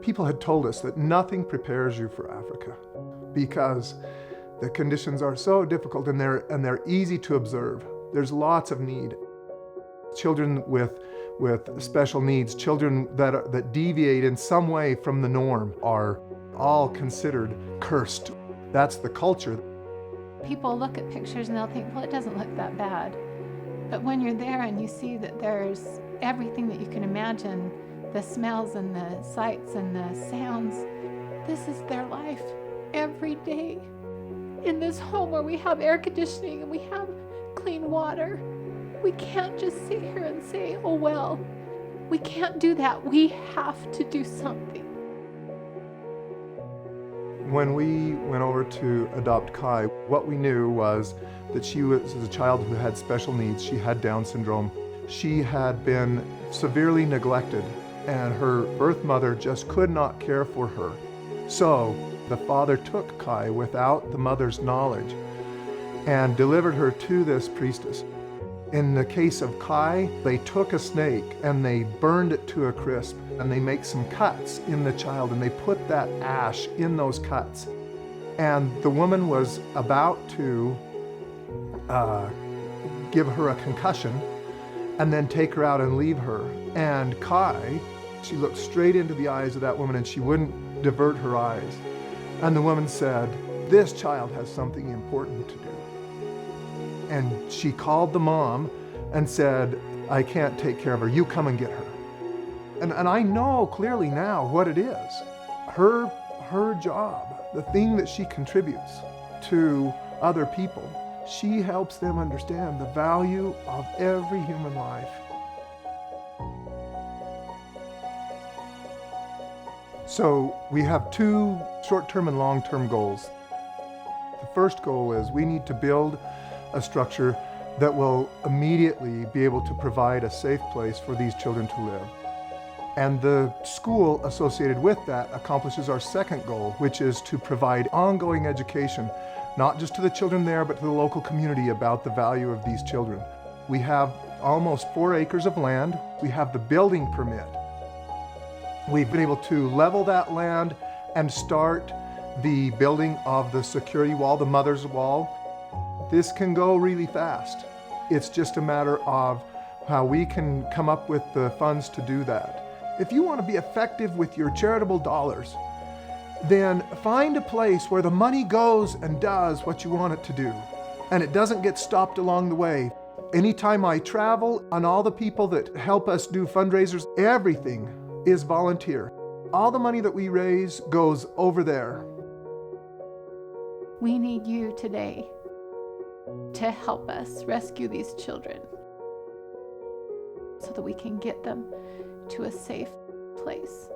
People had told us that nothing prepares you for Africa because the conditions are so difficult and they're easy to observe. There's lots of need. Children with special needs, children that deviate in some way from the norm are all considered cursed. That's the culture. People look at pictures and they'll think, well, it doesn't look that bad. But when you're there and you see that there's everything that you can imagine, the smells and the sights and the sounds, this is their life every day. In this home where we have air conditioning and we have clean water, we can't just sit here and say, oh well. We can't do that. We have to do something. When we went over to adopt Kai, what we knew was that she was a child who had special needs. She had Down syndrome. She had been severely neglected, and her birth mother just could not care for her. So the father took Kai without the mother's knowledge and delivered her to this priestess. In the case of Kai, they took a snake and they burned it to a crisp, and they make some cuts in the child and they put that ash in those cuts. And the woman was about to give her a concussion and then take her out and leave her. And Kai, she looked straight into the eyes of that woman and she wouldn't divert her eyes. And the woman said, this child has something important to do. And she called the mom and said, I can't take care of her, you come and get her. And I know clearly now what it is. Her job, the thing that she contributes to other people, she helps them understand the value of every human life. So we have two short-term and long-term goals. The first goal is we need to build a structure that will immediately be able to provide a safe place for these children to live. And the school associated with that accomplishes our second goal, which is to provide ongoing education, not just to the children there, but to the local community about the value of these children. We have almost 4 acres of land. We have the building permit. We've been able to level that land and start the building of the security wall, the mother's wall. This can go really fast. It's just a matter of how we can come up with the funds to do that. If you want to be effective with your charitable dollars, then find a place where the money goes and does what you want it to do, and it doesn't get stopped along the way. Anytime I travel, and all the people that help us do fundraisers, everything is volunteer. All the money that we raise goes over there. We need you today to help us rescue these children so that we can get them to a safe place.